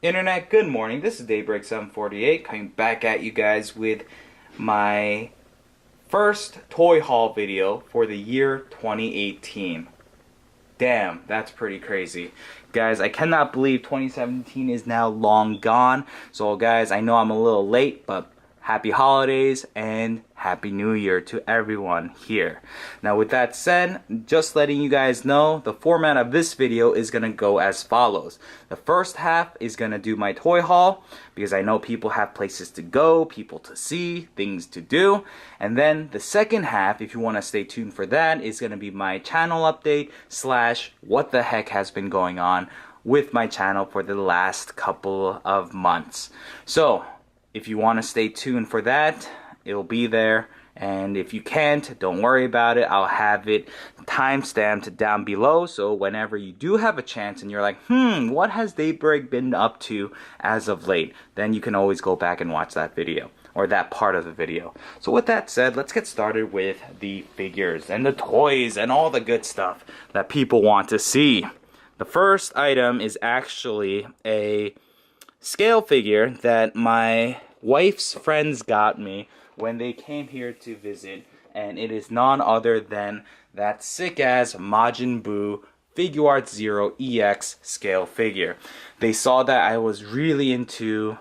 Internet, good morning. This is Daybreak 748 coming back at you guys with my first toy haul video for the year 2018. Damn, that's pretty crazy. Guys, I cannot believe 2017 is now long gone. So guys, I know I'm a little late, but happy holidays and happy new year to everyone here. Now with that said, just letting you guys know, the format of this video is going to go as follows. The first half is going to do my toy haul, because I know people have places to go, people to see, things to do. And then the second half, if you want to stay tuned for that, is going to be my channel update / what the heck has been going on with my channel for the last couple of months. So if you want to stay tuned for that, it'll be there. And if you can't, don't worry about it. I'll have it timestamped down below. So whenever you do have a chance and you're like, what has Daybreak been up to as of late? Then you can always go back and watch that video, or that part of the video. So with that said, let's get started with the figures and the toys and all the good stuff that people want to see. The first item is actually a scale figure that my wife's friends got me when they came here to visit, and it is none other than that sick ass Majin Buu Figuarts Zero EX scale figure. They saw that I was really into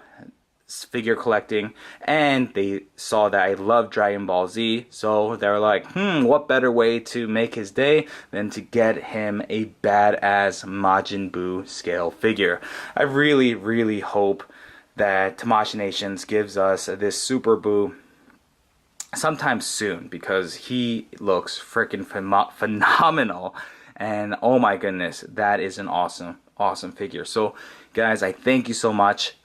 figure collecting, and they saw that I love Dragon Ball Z, so they were like, what better way to make his day than to get him a badass Majin Buu scale figure. I really hope that Tamashii Nations gives us this Super Buu sometime soon, because he looks freaking phenomenal, and oh my goodness, that is an awesome figure. So guys, I thank you so much.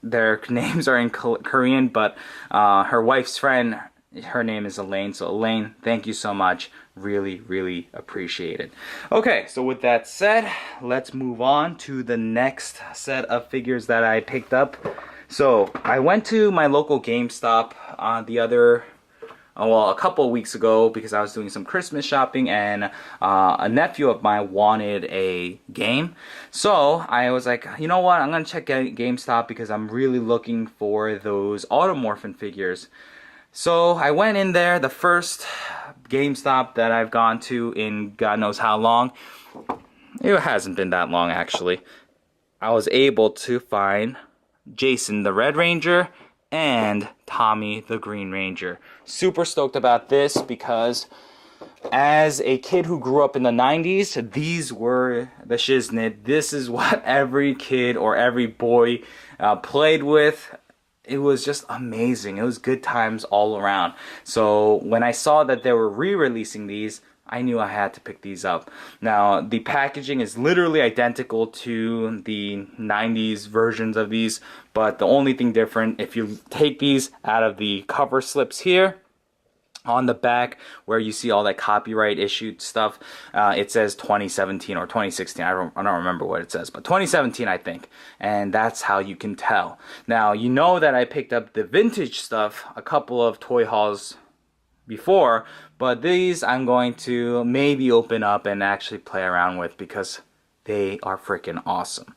Their names are in Korean, but her wife's friend, her name is Elaine. So Elaine, thank you so much. Really appreciate it. Okay, so with that said, let's move on to the next set of figures that I picked up. So I went to my local GameStop a couple of weeks ago, because I was doing some Christmas shopping, and a nephew of mine wanted a game. So I was like, you know what, I'm gonna check out GameStop because I'm really looking for those Automorphin figures. So I went in there, the first GameStop that I've gone to in God knows how long. It hasn't been that long, actually. I was able to find Jason the Red Ranger and Tommy the Green Ranger. Super stoked about this, because as a kid who grew up in the 90s, these were the shiznit. This is what every kid or every boy played with. It was just amazing. It was good times all around. So when I saw that they were re-releasing these, I knew I had to pick these up. Now, the packaging is literally identical to the 90s versions of these, but the only thing different, if you take these out of the cover slips here, on the back where you see all that copyright issued stuff, it says 2017 or 2016. I don't remember what it says, but 2017 I think, and that's how you can tell. Now, you know that I picked up the vintage stuff a couple of toy hauls before, but these I'm going to maybe open up and actually play around with, because they are freaking awesome.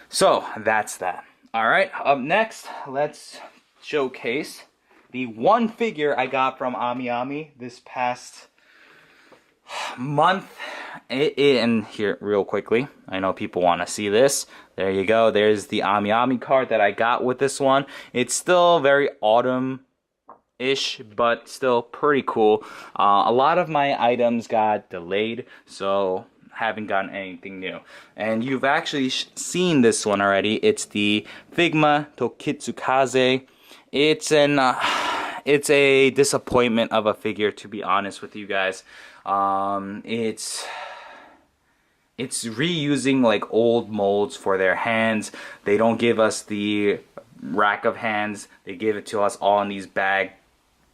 So that's that. Alright, up next, let's showcase the one figure I got from AmiAmi this past month. And here, real quickly, I know people want to see this. There you go. There's the AmiAmi card that I got with this one. It's still very autumn-ish, but still pretty cool. A lot of my items got delayed, so haven't gotten anything new. And you've actually seen this one already. It's the Figma Tokitsukaze. It's a disappointment of a figure, to be honest with you guys. It's reusing like old molds for their hands. They don't give us the rack of hands. They give it to us all in these bag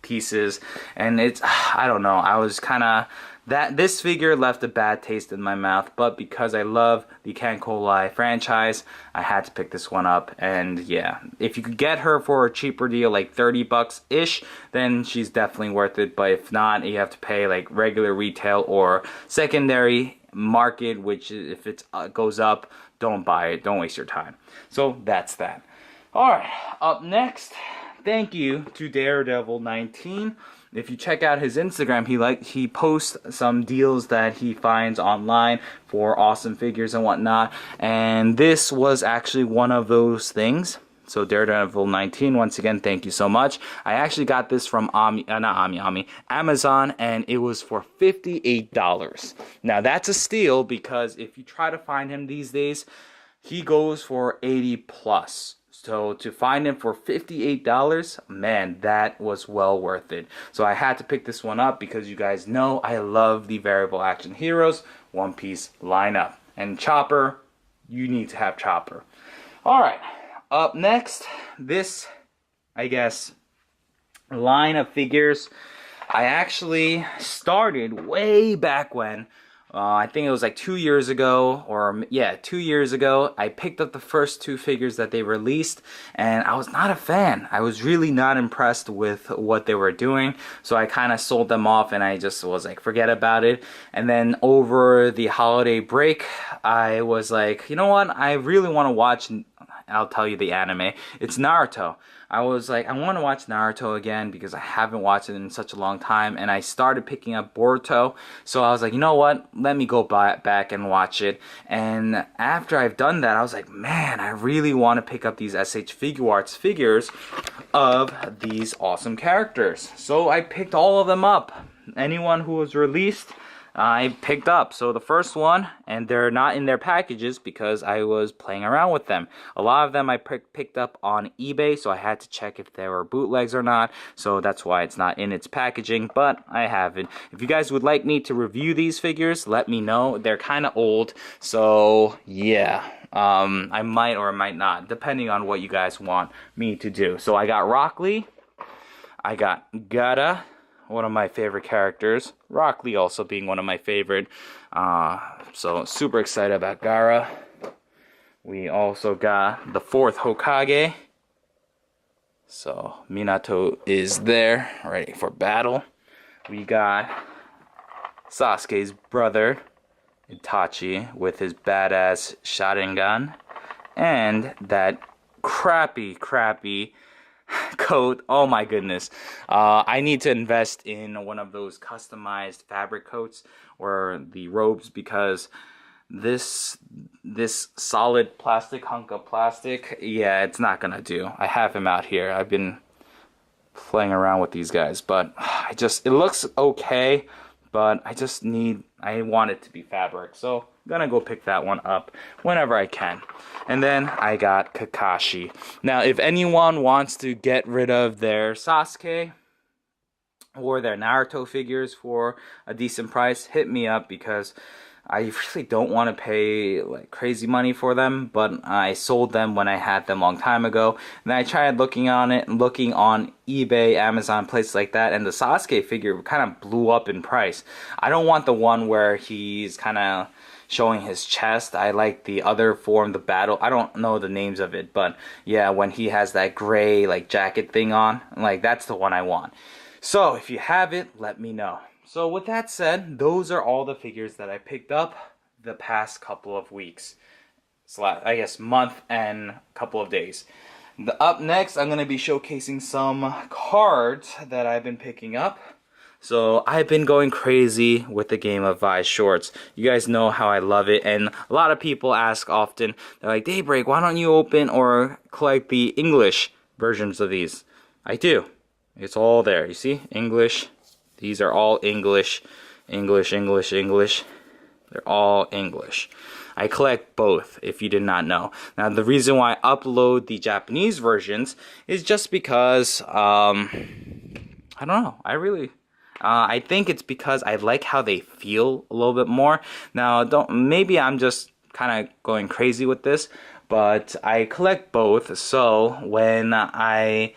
pieces, and it's, I don't know, I was kind of, this figure left a bad taste in my mouth, but because I love the Kankolai franchise, I had to pick this one up. And yeah, if you could get her for a cheaper deal, like 30 bucks ish, then she's definitely worth it. But if not, you have to pay like regular retail or secondary market, which if it goes up, don't buy it. Don't waste your time. So that's that. All right, up next, thank you to Daredevil19. If you check out his Instagram, he posts some deals that he finds online for awesome figures and whatnot. And this was actually one of those things. So Daredevil19, once again, thank you so much. I actually got this from Amazon, and it was for $58. Now that's a steal, because if you try to find him these days, he goes for 80 plus. So to find him for $58, man, that was well worth it. So I had to pick this one up because you guys know I love the Variable Action Heroes One Piece lineup. And Chopper, you need to have Chopper. Alright, up next, this, I guess, line of figures I actually started way back when. I think it was like 2 years ago, or yeah, 2 years ago. I picked up the first two figures that they released, and I was not a fan. I was really not impressed with what they were doing, so I kind of sold them off, and I just was like, forget about it. And then over the holiday break, I was like, you know what? I really want to watch, I'll tell you the anime. It's Naruto. I was like, I want to watch Naruto again because I haven't watched it in such a long time, and I started picking up Boruto, so I was like, you know what, let me go back and watch it. And after I've done that, I was like, man, I really want to pick up these s.h.figuarts figures of these awesome characters. So I picked all of them up. Anyone who was released, I picked up. So the first one, and they're not in their packages because I was playing around with them. A lot of them I picked up on eBay, so I had to check if they were bootlegs or not. So that's why it's not in its packaging, but I have it. If you guys would like me to review these figures, let me know. They're kind of old, so yeah. I might or might not, depending on what you guys want me to do. So I got Rock Lee, I got Gaara, one of my favorite characters. Rock Lee also being one of my favorite. So super excited about Gaara. We also got the fourth Hokage. So Minato is there, ready for battle. We got Sasuke's brother, Itachi, with his badass Sharingan. And that crappy coat. Oh my goodness. I need to invest in one of those customized fabric coats or the robes, because this solid plastic hunk of plastic, yeah, it's not gonna do. I have him out here. I've been playing around with these guys, but it looks okay, but I want it to be fabric, so I'm gonna go pick that one up whenever I can. And then I got Kakashi. Now, if anyone wants to get rid of their Sasuke or their Naruto figures for a decent price, hit me up, because I really don't want to pay like crazy money for them, but I sold them when I had them a long time ago. And I tried looking on eBay, Amazon, places like that, and the Sasuke figure kind of blew up in price. I don't want the one where he's kind of showing his chest. I like the other form, the battle. I don't know the names of it, but yeah, when he has that gray like jacket thing on, like that's the one I want. So if you have it, let me know. So with that said, those are all the figures that I picked up the past couple of weeks. I guess month and couple of days. Up next, I'm going to be showcasing some cards that I've been picking up. So I've been going crazy with the game of Vice Shorts. You guys know how I love it, and a lot of people ask often, they're like, Daybreak, why don't you open or collect the English versions of these? I do. It's all there. You see? English. These are all English. English. They're all English. I collect both, if you did not know. Now, the reason why I upload the Japanese versions is just because, I don't know. I think it's because I like how they feel a little bit more. Now, maybe I'm just kind of going crazy with this, but I collect both. So when I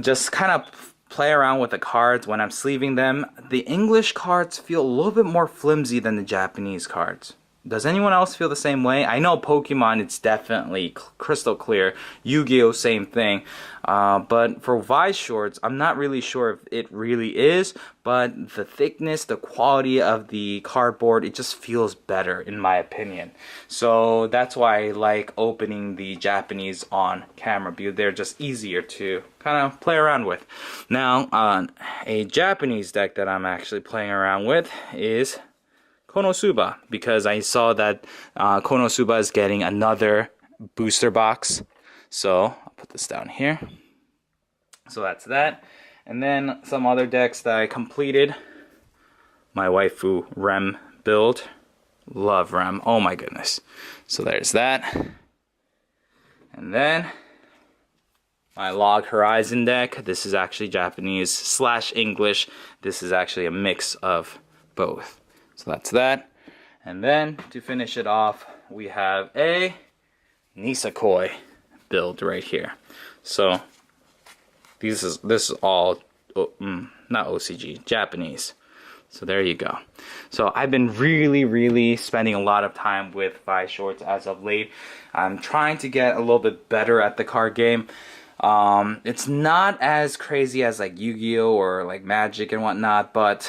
just kind of play around with the cards when I'm sleeving them, the English cards feel a little bit more flimsy than the Japanese cards. Does anyone else feel the same way? I know Pokemon, it's definitely crystal clear. Yu-Gi-Oh, same thing. But for Vice shorts, I'm not really sure if it really is, but the thickness, the quality of the cardboard, it just feels better in my opinion. So that's why I like opening the Japanese on camera, because they're just easier to kind of play around with. Now, a Japanese deck that I'm actually playing around with is Konosuba, because I saw that Konosuba is getting another booster box. So I'll put this down here. So that's that. And then some other decks that I completed. My waifu Rem build. Love Rem. Oh my goodness. So there's that. And then my Log Horizon deck. This is actually Japanese / English. This is actually a mix of both. So that's that. And then to finish it off, we have a Nisakoi build right here. So this is all not OCG, Japanese. So there you go. So I've been really spending a lot of time with Vice shorts as of late. I'm trying to get a little bit better at the card game. It's not as crazy as like Yu-Gi-Oh or like Magic and whatnot, but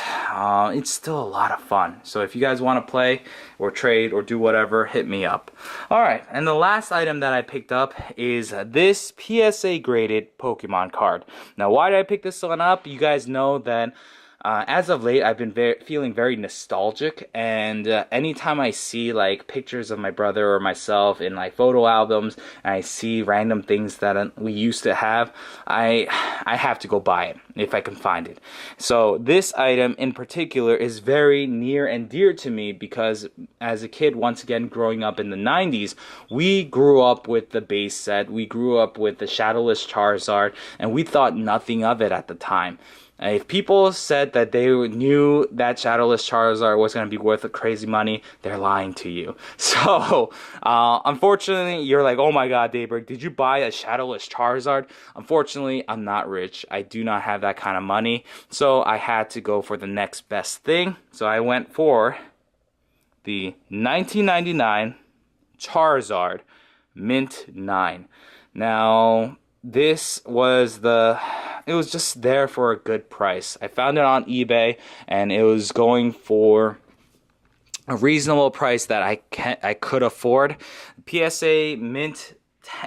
it's still a lot of fun. So if you guys want to play or trade or do whatever, hit me up. Alright, and the last item that I picked up is this PSA graded Pokemon card. Now why did I pick this one up? You guys know that as of late, I've been feeling very nostalgic, and anytime I see like pictures of my brother or myself in like photo albums, and I see random things that we used to have, I have to go buy it if I can find it. So this item in particular is very near and dear to me because as a kid, once again growing up in the 90s, we grew up with the base set, we grew up with the Shadowless Charizard, and we thought nothing of it at the time. If people said that they knew that Shadowless Charizard was going to be worth a crazy money, they're lying to you. So, unfortunately, you're like, oh my god, Daybreak, did you buy a Shadowless Charizard? Unfortunately, I'm not rich. I do not have that kind of money. So, I had to go for the next best thing. So, I went for the 1999 Charizard Mint 9. Now, this was it was just there for a good price. I found it on eBay and it was going for a reasonable price that I could afford. PSA Mint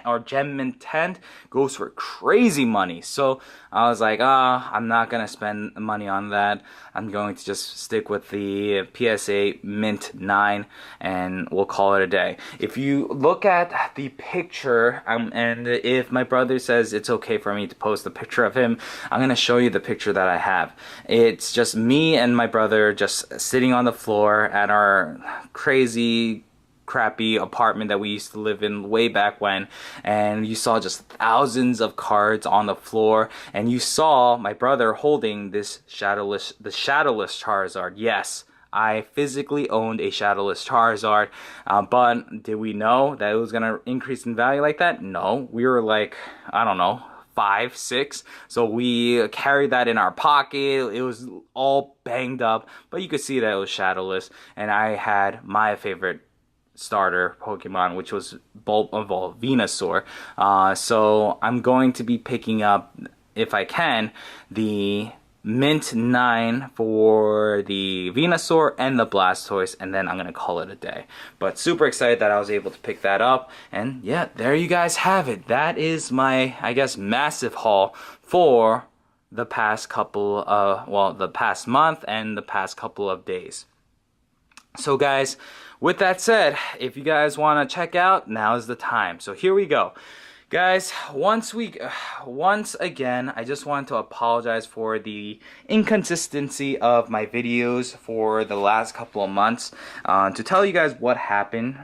or Gem Mint 10 goes for crazy money. So I was like, I'm not gonna spend money on that. I'm going to just stick with the PSA Mint 9 and we'll call it a day. If you look at the picture, and if my brother says it's okay for me to post a picture of him, I'm gonna show you the picture that I have. It's just me and my brother just sitting on the floor at our crappy apartment that we used to live in way back when, and you saw just thousands of cards on the floor, and you saw my brother holding this Shadowless Charizard. Yes, I physically owned a Shadowless Charizard, but did we know that it was gonna increase in value like that? No, we were like, I don't know, 5, 6. So we carried that in our pocket. It was all banged up, but you could see that it was Shadowless, and I had my favorite starter Pokemon, which was Venusaur. So I'm going to be picking up, if I can, the Mint 9 for the Venusaur and the Blastoise, and then I'm going to call it a day. But super excited that I was able to pick that up, and yeah, there you guys have it. That is my, I guess, massive haul for the past couple the past month and the past couple of days. So guys, with that said, if you guys want to check out, now is the time. So here we go. Guys, once again, I just want to apologize for the inconsistency of my videos for the last couple of months. To tell you guys what happened,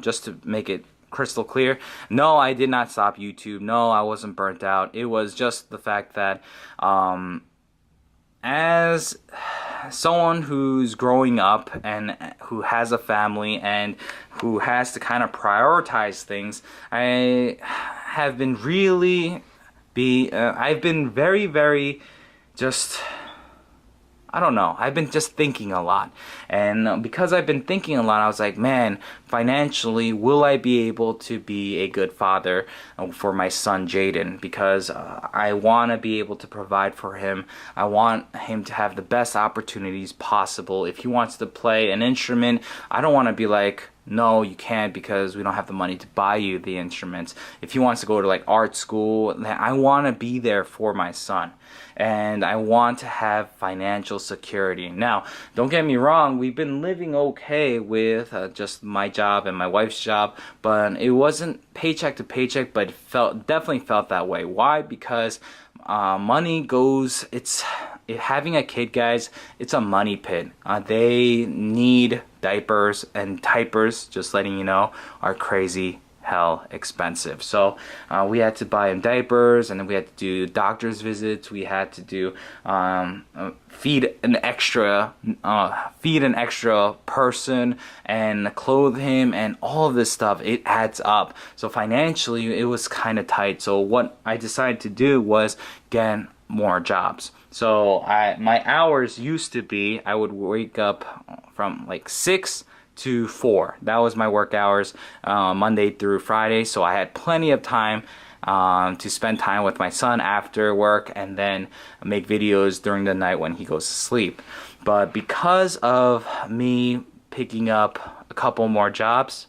just to make it crystal clear, no, I did not stop YouTube. No, I wasn't burnt out. It was just the fact that as someone who's growing up and who has a family and who has to kind of prioritize things, I have been I've been very just, I don't know. I've been just thinking a lot. And because I've been thinking a lot, I was like, man, financially, will I be able to be a good father for my son Jaden? Because I want to be able to provide for him. I want him to have the best opportunities possible. If he wants to play an instrument, I don't want to be like, no, you can't because we don't have the money to buy you the instruments. If he wants to go to like art school, I want to be there for my son. And I want to have financial security. Now, don't get me wrong, we've been living okay with just my job and my wife's job, but it wasn't paycheck to paycheck, but definitely felt that way. Why? Because money goes, having a kid, guys, it's a money pit. They need diapers, and diapers, just letting you know, are crazy hell expensive. So we had to buy him diapers, and then we had to do doctor's visits. We had to do feed an extra person and clothe him, and all of this stuff. It adds up. So financially, it was kind of tight. So what I decided to do was get more jobs. So my hours used to be, I would wake up from like 6 to 4. That was my work hours, Monday through Friday. So I had plenty of time to spend time with my son after work, and then make videos during the night when he goes to sleep. But because of me picking up a couple more jobs,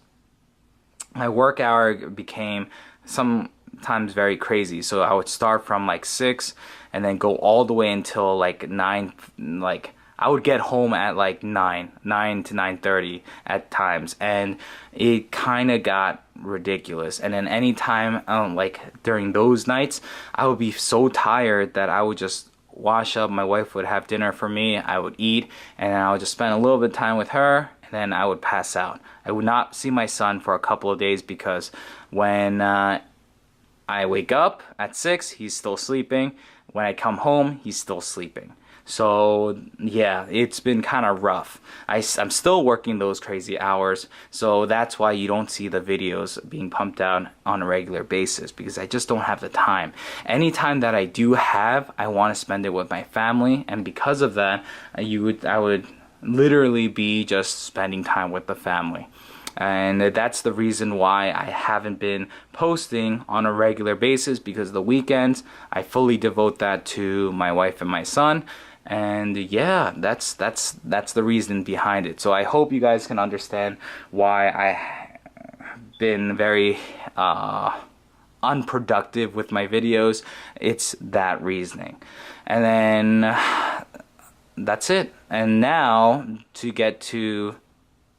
my work hour became sometimes very crazy. So I would start from like 6 and then go all the way until like 9. Like I would get home at like 9 to 9:30 at times, and it kind of got ridiculous. And then anytime like during those nights, I would be so tired that I would just wash up. My wife would have dinner for me, I would eat, and then I would just spend a little bit of time with her, and then I would pass out. I would not see my son for a couple of days, because when I wake up at 6, he's still sleeping. When I come home, he's still sleeping. So yeah, it's been kind of rough. I'm still working those crazy hours, so that's why you don't see the videos being pumped out on a regular basis, because I just don't have the time. Any time that I do have, I want to spend it with my family, and because of that, I would literally be just spending time with the family. And that's the reason why I haven't been posting on a regular basis, because the weekends I fully devote that to my wife and my son. And yeah, that's the reason behind it. So I hope you guys can understand why I've been very unproductive with my videos. It's that reasoning. And then that's it. And now to get to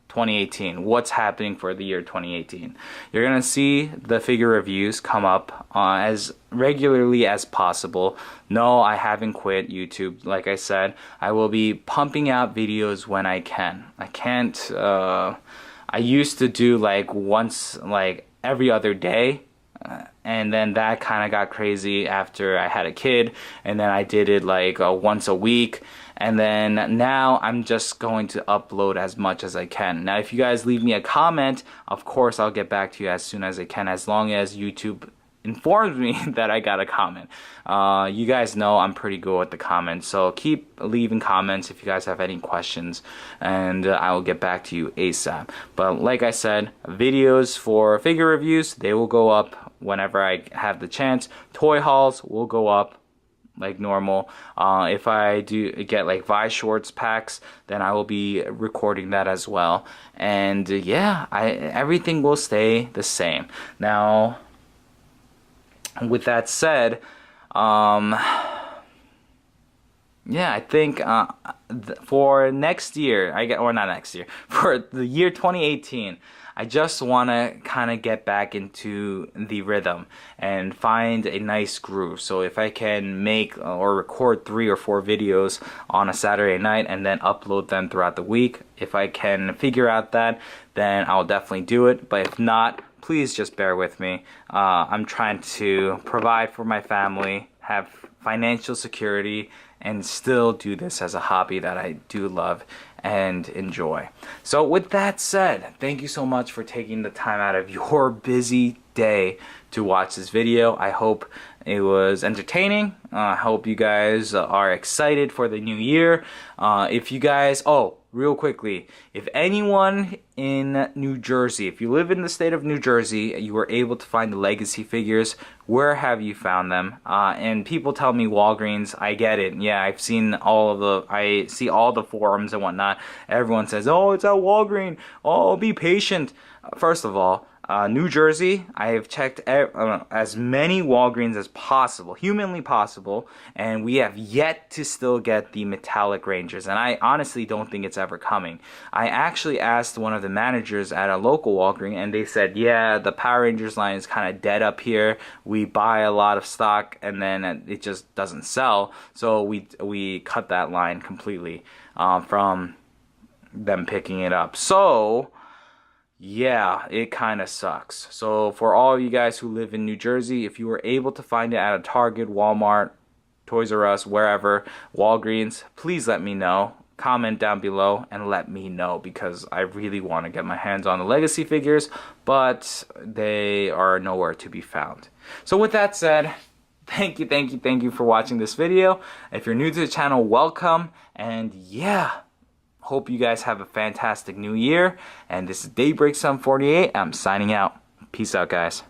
2018, what's happening for the year 2018. You're gonna see the figure reviews come up as regularly as possible. No, I haven't quit YouTube. Like I said, I will be pumping out videos when I can. I can't I used to do like once, like every other day, and then that kind of got crazy after I had a kid, and then I did it like once a week. And then now I'm just going to upload as much as I can. Now, if you guys leave me a comment, of course I'll get back to you as soon as I can, as long as YouTube informs me that I got a comment. You guys know I'm pretty good with the comments, so keep leaving comments if you guys have any questions, and I will get back to you ASAP. But like I said, videos for figure reviews, they will go up whenever I have the chance. Toy hauls will go up like normal. If I do get like Vice Shorts packs, then I will be recording that as well. And yeah, everything will stay the same. Now, with that said, yeah, I think for next year, or not next year, for the year 2018, I just want to kind of get back into the rhythm and find a nice groove. So if I can make or record 3 or 4 videos on a Saturday night and then upload them throughout the week, if I can figure out that, then I'll definitely do it. But if not, please just bear with me. I'm trying to provide for my family, have financial security, and still do this as a hobby that I do love and enjoy. So with that said, thank you so much for taking the time out of your busy day to watch this video. I hope it was entertaining. I hope you guys are excited for the new year. If you guys, real quickly, if anyone in New Jersey, if you live in the state of New Jersey, you were able to find the legacy figures, where have you found them? And people tell me Walgreens. I get it. Yeah, I see all the forums and whatnot. Everyone says, oh, it's at Walgreens. Oh, be patient. First of all, New Jersey, I have checked as many Walgreens as possible, humanly possible, and we have yet to still get the metallic Rangers, and I honestly don't think it's ever coming. I actually asked one of the managers at a local Walgreens, and they said, yeah, the Power Rangers line is kind of dead up here. We buy a lot of stock, and then it just doesn't sell, so we cut that line completely from them picking it up. So yeah, it kind of sucks. So for all of you guys who live in New Jersey, if you were able to find it at a Target, Walmart, Toys R Us, wherever, Walgreens, please let me know. Comment down below and let me know, because I really want to get my hands on the legacy figures, but they are nowhere to be found. So with that said, thank you for watching this video. If you're new to the channel, welcome, and yeah, hope you guys have a fantastic new year. And this is Daybreak 748. I'm signing out. Peace out, guys.